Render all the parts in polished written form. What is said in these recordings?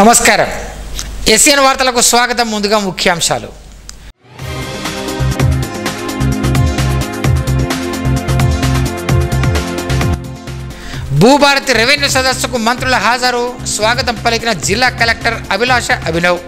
నమస్కారం. ఎస్ఎన్ వార్తలకు స్వాగతం. ముందుగా ముఖ్యాంశాలు. భూభారతి రెవెన్యూ సదస్సుకు మంత్రుల హాజరు. స్వాగతం పలికిన జిల్లా కలెక్టర్ అభిలాష అభినవ్.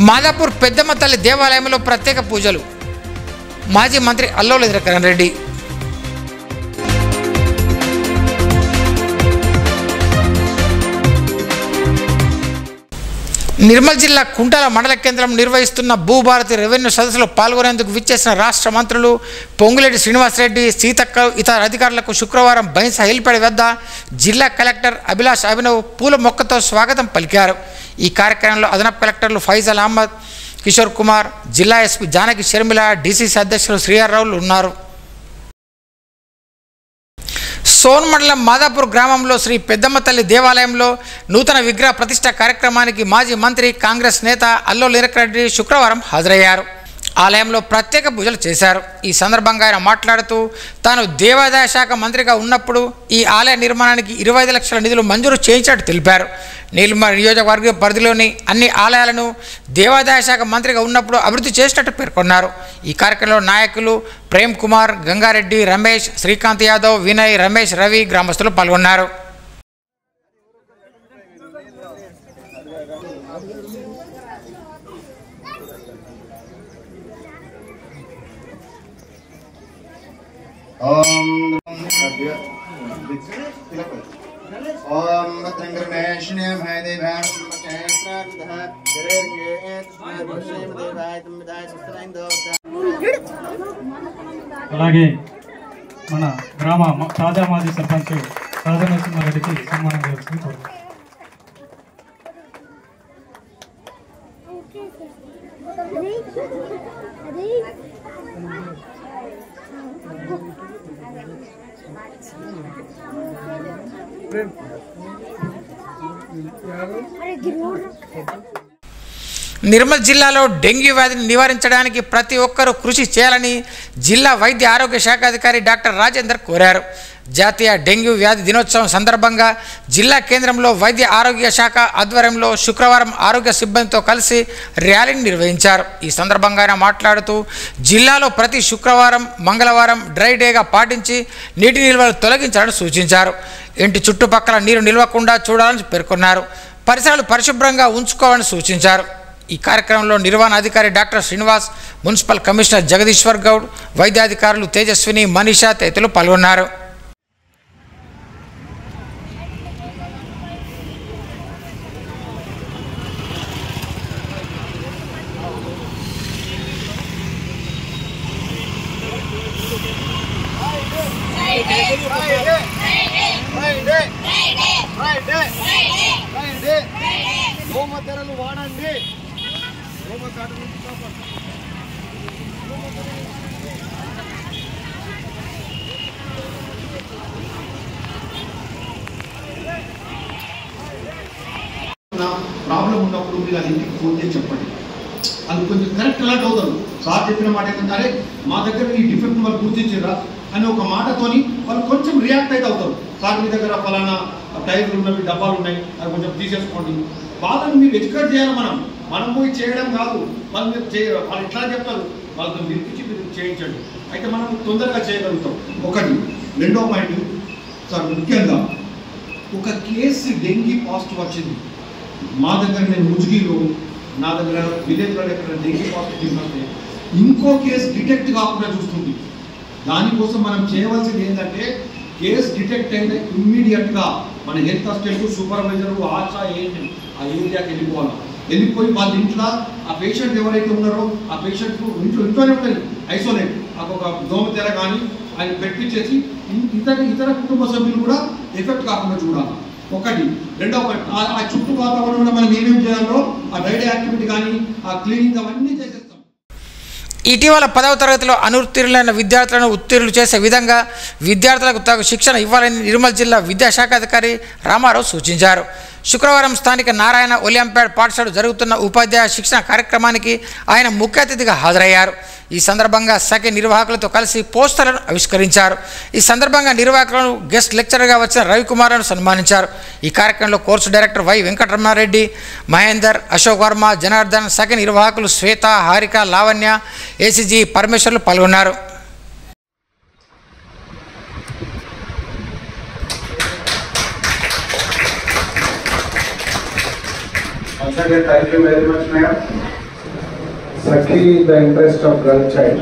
మాదాపూర్ పెద్దమ్మ తల్లి దేవాలయంలో ప్రత్యేక పూజలు. మాజీ మంత్రి అల్లోల ఇంద్రకరణ్ రెడ్డి. నిర్మల్ జిల్లా కుంటాల మండల కేంద్రం నిర్వహిస్తున్న భూభారతి రెవెన్యూ సదస్సులో పాల్గొనేందుకు విచ్చేసిన రాష్ట్ర మంత్రులు పొంగులేటి శ్రీనివాసరెడ్డి, సీతక్క ఇతర అధికారులకు శుక్రవారం బైన్స్ హెలిప్యాడ్ వద్ద జిల్లా కలెక్టర్ అభిలాష్ అభినవ్ పూల మొక్కతో స్వాగతం పలికారు. ఈ కార్యక్రమంలో అదనపు కలెక్టర్లు ఫైజల్ అహ్మద్, కిషోర్ కుమార్, జిల్లా ఎస్పీ జానకి షర్మిల, డీసీసీ అధ్యక్షులు శ్రీహర్రావులు ఉన్నారు. సోన్ మండలం మాదాపూర్ గ్రామంలో శ్రీ పెద్దమ్మ తల్లి దేవాలయంలో నూతన విగ్రహ ప్రతిష్ఠ కార్యక్రమానికి మాజీ మంత్రి కాంగ్రెస్ నేత అల్లోల ఇంద్రకరణ్ రెడ్డి శుక్రవారం హాజరయ్యారు. ఆలయంలో ప్రత్యేక పూజలు చేశారు. ఈ సందర్భంగా ఆయన మాట్లాడుతూ తాను దేవాదాయ శాఖ మంత్రిగా ఉన్నప్పుడు ఈ ఆలయ నిర్మాణానికి 25 లక్షల నిధులు మంజూరు చేయించినట్టు తెలిపారు. నీలిమ నియోజకవర్గ పరిధిలోని అన్ని ఆలయాలను దేవాదాయ శాఖ మంత్రిగా ఉన్నప్పుడు అభివృద్ధి చేసినట్టు పేర్కొన్నారు. ఈ కార్యక్రమంలో నాయకులు ప్రేమ్ కుమార్, గంగారెడ్డి, రమేష్, శ్రీకాంత్ యాదవ్, వినయ్, రమేష్, రవి, గ్రామస్తులు పాల్గొన్నారు. అలాగే మన గ్రామ తాజా మాజీ సర్పంచ్ రాజనరసింహారెడ్డికి సన్మానం చేయాల్సింది కోరుతున్నాను. నిర్మల్ జిల్లాలో డెంగ్యూ వ్యాధిని నివారించడానికి ప్రతి ఒక్కరూ కృషి చేయాలని జిల్లా వైద్య ఆరోగ్య శాఖ అధికారి డాక్టర్ రాజేందర్ కోరారు. జాతీయ డెంగ్యూ వ్యాధి దినోత్సవం సందర్భంగా జిల్లా కేంద్రంలో వైద్య ఆరోగ్య శాఖ ఆధ్వర్యంలో శుక్రవారం ఆరోగ్య సిబ్బందితో కలిసి ర్యాలీని నిర్వహించారు. ఈ సందర్భంగా ఆయన మాట్లాడుతూ జిల్లాలో ప్రతి శుక్రవారం, మంగళవారం డ్రై డేగా పాటించి నీటి నిల్వలు తొలగించాలని సూచించారు. ఇంటి చుట్టుపక్కల నీరు నిల్వకుండా చూడాలని పేర్కొన్నారు. పరిసరాలు పరిశుభ్రంగా ఉంచుకోవాలని సూచించారు. ఈ కార్యక్రమంలో నిర్వహణ అధికారి doctor Srinivas, municipal commissioner Jagadishwar Goud, వైద్యాధికారులు తేజస్విని, మనీషా తదితరులు పాల్గొన్నారు. గోమతెరలు వాడండి. ప్రాబ్లం ఉన్నప్పుడు మీరు అది ఇంటికి ఫోన్ చేసి చెప్పండి. అది కొంచెం కరెక్ట్ అలర్ట్ అవుతారు. సార్ చెప్పిన మాట ఏంటంటే, అరే మా దగ్గర ఈ డిఫెక్ట్ వాళ్ళు గుర్తించారా అని ఒక మాటతోని వాళ్ళు కొంచెం రియాక్ట్ అయితే అవుతారు. సార్ మీ దగ్గర ఫలానా టైర్లు ఉన్నవి, డబ్బాలు ఉన్నాయి, అది కొంచెం తీసేసుకోండి. వాళ్ళని మీరు ఎడ్యుకేట్ చేయాలి. మనం పోయి చేయడం కాదు. వాళ్ళు మీరు వాళ్ళు ఎట్లా చెప్తారు, వాళ్ళతో వినిపించి మీరు చేయించండి. అయితే మనం తొందరగా చేయగలుగుతాం. ఒకటి. రెండో పాయింట్ సార్, ముఖ్యంగా ఒక కేసు డెంగీ పాజిటివ్ వచ్చింది మా దగ్గర. నేను ముజ్గిలో నా దగ్గర విలేజ్లో ఎక్కడ డెంగీ పాజిటివ్ వస్తే ఇంకో కేసు డిటెక్ట్ కాకుండా చూస్తుంది. దానికోసం మనం చేయవలసింది ఏంటంటే, కేసు డిటెక్ట్ అయిన ఇమ్మీడియట్గా మన హెల్త్ అసిస్టెంట్, సూపర్వైజర్, ఆశా ఏంటి ఆ ఏరియాకి వెళ్ళిపోయి వాళ్ళ ఇంట్లో ఆ పేషెంట్ ఎవరైతే ఉన్నారో ఆ పేషెంట్ ఇంట్లోనే ఉంటుంది, ఐసోలేట్ ఒక దోమతెర కానీ ఆయన పెట్టించేసి ఇతర కుటుంబ సభ్యులు కూడా ఎఫెక్ట్ కాకుండా చూడాలి. ఒకటి. రెండవ ఆ చుట్టూ వాతావరణంలో మనం ఏమేమి చేయాలో ఆ డ్రైడే యాక్టివిటీ కానీ ఆ క్లీనింగ్ అవన్నీ చేసేస్తాం. ఇటీవల 10వ తరగతిలో అనుత్తీర్ణులైన విద్యార్థులను ఉత్తీర్ణులు చేసే విధంగా విద్యార్థులకు తగు శిక్షణ ఇవ్వాలని నిర్మల్ జిల్లా విద్యాశాఖ అధికారి రామారావు సూచించారు. శుక్రవారం స్థానిక నారాయణ ఒలింపియాడ్ పాఠశాల జరుగుతున్న ఉపాధ్యాయ శిక్షణ కార్యక్రమానికి ఆయన ముఖ్య అతిథిగా హాజరయ్యారు. ఈ సందర్భంగా సఖి నిర్వాహకులతో కలిసి పోస్టర్లను ఆవిష్కరించారు. ఈ సందర్భంగా నిర్వాహకులను గెస్ట్ లెక్చరర్గా వచ్చిన రవికుమార్ను సన్మానించారు. ఈ కార్యక్రమంలో course director Y Venkataramana Reddy, Mahender, Ashok Varma, Janardhan, Sakhi నిర్వాహకులు శ్వేత, హారిక, లావణ్య, ఏసీజీ పరమేశ్వర్లు పాల్గొన్నారు. Once again, thank you very much, ma'am. Sakhi, the interest of girl child.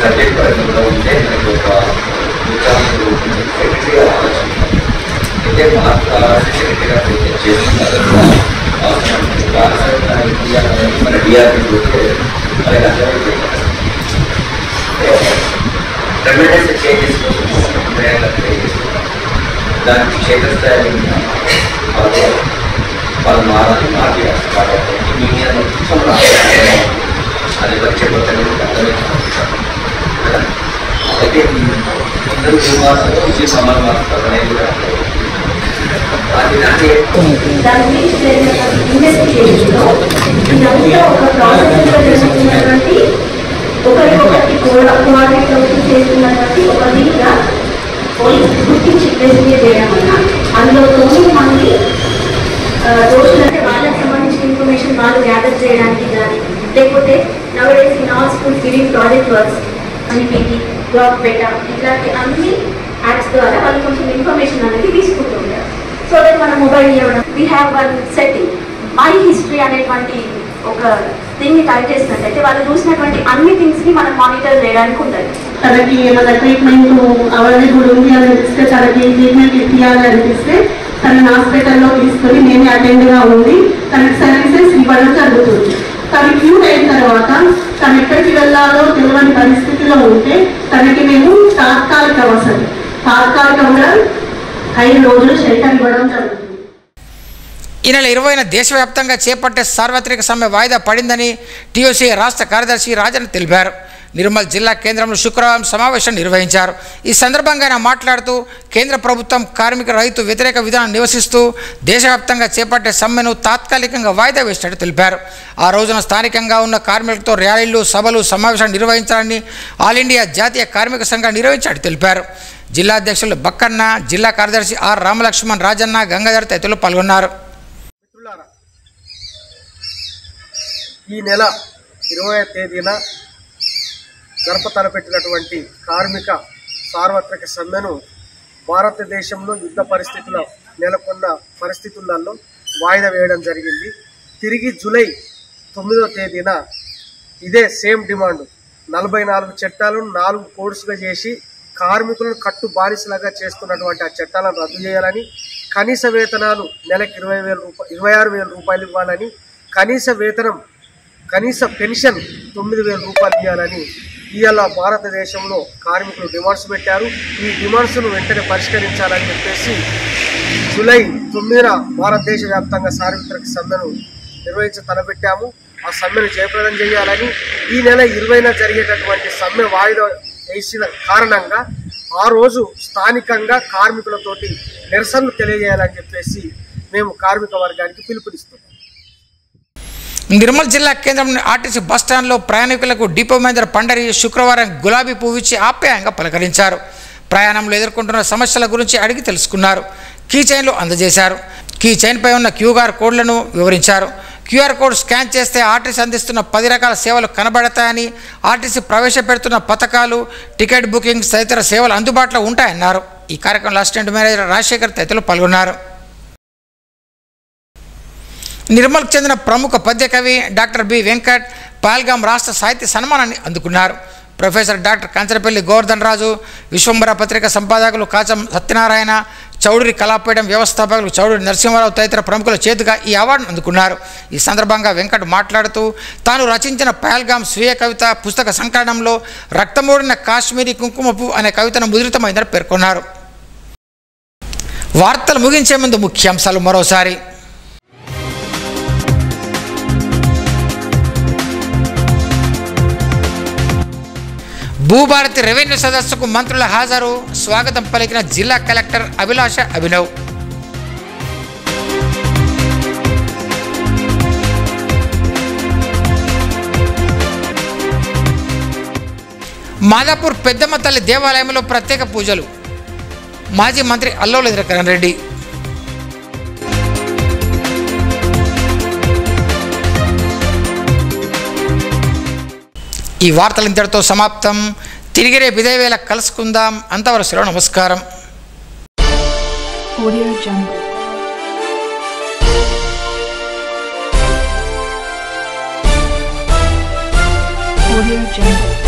Subject పరంగా ఉంటే మనకు ఒక అయితే సెక్రటరీగా చేస్తున్నారు. మన డిఆర్పీ అలాగే ట్రెమెండస్ చేంజెస్ దానికి క్షేత్రస్థాయి వాళ్ళు మారాలి కాబట్టి మీడియా అది వచ్చే అయితే అందరూ విజయ సమాన్ అనేది కూడా ఒకరికొకటి చేస్తున్నటువంటి ఒక రీతిగా గుర్తించి ఇన్వెస్టిగేట్ చేయడం వల్ల అందులో 9 మంది దోషులంటే వాళ్ళకి సంబంధించిన ఇన్ఫర్మేషన్ వాళ్ళు గ్యాదర్ చేయడానికి కానీ లేకపోతే nowadays in all school giving project works అనిపికి బ్లాక్ బెటా ఇట్లాంటి అన్ని యాప్స్ ద్వారా వాళ్ళు కొంచెం ఇన్ఫర్మేషన్ అనేది తీసుకుంటూ ఉంటారు. సో దట్ మన మొబైల్ ఇవ్వడం we have one setting my history అనేటువంటి ఒక థింగ్ని టైప్ చేసినట్టయితే వాళ్ళు చూసినటువంటి అన్ని థింగ్స్ని మనం మానిటర్ చేయడానికి ఉంటుంది. తనకి ఏమైనా ట్రీట్మెంట్ అవైలబుల్ ఉంది అని అనిపిస్తే తనకి ట్రీట్మెంట్ ఇవ్వాలి అనిపిస్తే తనని హాస్పిటల్లో తీసుకొని మేమే అటెండ్గా ఉండి తనకి సర్వీసెస్ ఇవ్వడం జరుగుతుంది. తను క్యూర్ అయిన తర్వాత తను ఎక్కడికి వెళ్ళాలో తెలియని పరిస్థితిలో ఉంటే తనకి మేము తాత్కాలికంగా 5 రోజులు షెల్టర్ ఇవ్వడం జరుగుతుంది. ఈ నెల 20న దేశవ్యాప్తంగా చేపట్టే సార్వత్రిక సమ్మె వాయిదా పడిందని టీఓసీ రాష్ట్ర కార్యదర్శి రాజన్ తెలిపారు. నిర్మల్ జిల్లా కేంద్రంలో శుక్రవారం సమావేశం నిర్వహించారు. ఈ సందర్భంగా ఆయన మాట్లాడుతూ కేంద్ర ప్రభుత్వం కార్మిక రైతు వ్యతిరేక విధానం నివసిస్తూ దేశవ్యాప్తంగా చేపట్టే సమ్మెను తాత్కాలికంగా వాయిదా వేసినట్టు తెలిపారు. ఆ రోజున స్థానికంగా ఉన్న కార్మికులతో ర్యాలీలు, సభలు, సమావేశాలు నిర్వహించాలని ఆల్ ఇండియా జాతీయ కార్మిక సంఘం నిర్వహించినట్టు తెలిపారు. జిల్లా అధ్యక్షులు బక్కన్న, జిల్లా కార్యదర్శి ఆర్ రామలక్ష్మణ్, రాజన్న, గంగాధర్ తదితరులు పాల్గొన్నారు. ఈ నెల 20వ తేదీన జరపతలపెట్టినటువంటి కార్మిక సార్వత్రిక సమ్మెను భారతదేశంలో యుద్ధ పరిస్థితుల నెలకొన్న పరిస్థితులలో వాయిదా వేయడం జరిగింది. తిరిగి జూలై 9వ తేదీన ఇదే సేమ్ డిమాండ్ 44 చట్టాలను 4 కోడ్స్గా చేసి కార్మికులను కట్టు బానిసలాగా చేస్తున్నటువంటి ఆ చట్టాలను రద్దు చేయాలని, కనీస వేతనాలు నెలకు 26,000 రూపాయలు ఇవ్వాలని, కనీస పెన్షన్ 9,000 రూపాయలు ఇవ్వాలని ఇవాళ భారతదేశంలో కార్మికులు డిమాండ్స్ పెట్టారు. ఈ డిమాండ్స్ను వెంటనే పరిష్కరించాలని చెప్పేసి జూలై 9న భారతదేశ వ్యాప్తంగా సార్వత్రిక సమ్మెను తలపెట్టాము. ఆ సమ్మెను జయప్రదం చేయాలని, ఈ నెల 20న జరిగేటటువంటి సమ్మె వాయిదా వేసిన కారణంగా ఆ రోజు స్థానికంగా కార్మికులతోటి నిరసనలు తెలియజేయాలని చెప్పేసి మేము కార్మిక వర్గానికి పిలుపునిస్తున్నాం. నిర్మల్ జిల్లా కేంద్రంలోని ఆర్టీసీ బస్టాండ్లో ప్రయాణికులకు డిపో మేనేజర్ పండరి శుక్రవారం గులాబీ పువ్వు ఇచ్చి ఆప్యాయంగా పలకరించారు. ప్రయాణంలో ఎదుర్కొంటున్న సమస్యల గురించి అడిగి తెలుసుకున్నారు. కీ చైన్లు అందజేశారు. కీ చైన్పై ఉన్న క్యూఆర్ కోడ్లను వివరించారు. క్యూఆర్ కోడ్ స్కాన్ చేస్తే ఆర్టీసీ అందిస్తున్న 10 రకాల సేవలు కనబడతాయని, ఆర్టీసీ ప్రవేశపెడుతున్న పథకాలు, టికెట్ బుకింగ్ తదితర సేవలు అందుబాటులో ఉంటాయన్నారు. ఈ కార్యక్రమంలో అసిస్టెంట్ మేనేజర్ రాజశేఖర్ తదితరులు పాల్గొన్నారు. నిర్మల్కు చెందిన ప్రముఖ పద్య కవి డాక్టర్ బి వెంకట్ పహల్గాం రాష్ట్ర సాహిత్య సన్మానాన్ని అందుకున్నారు. ప్రొఫెసర్ డాక్టర్ కంచరపల్లి గోవర్ధన్ రాజు, విశ్వంబర పత్రిక సంపాదకులు కాచం సత్యనారాయణ, చౌడూరి కళాపీఠం వ్యవస్థాపకులు చౌడూరి నరసింహారావు తదితర ప్రముఖుల చేతుగా ఈ అవార్డును అందుకున్నారు. ఈ సందర్భంగా వెంకట్ మాట్లాడుతూ తాను రచించిన పహల్గాం స్వీయ కవిత పుస్తక సంకలనంలో రక్తమూడిన కాశ్మీరీ కుంకుమపు అనే కవితను ముద్రితమైందని పేర్కొన్నారు. వార్తలు ముగించే ముందు ముఖ్యాంశాలు మరోసారి. భూభారతి రెవెన్యూ సదస్సుకు మంత్రుల హాజరు, స్వాగతం పలికిన జిల్లా కలెక్టర్ అభిలాష అభినవ్. మాదాపూర్ పెద్దమ్మ తల్లి దేవాలయంలో ప్రత్యేక పూజలు. మాజీ మంత్రి అల్లోల ఇంద్రకరణ్ రెడ్డి. ఈ వార్తలు ఇంతటితో సమాప్తం. తిరిగి రేపు ఇదే వేళ కలుసుకుందాం. అంతవరకు సెలవు. నమస్కారం. Audio Jungle.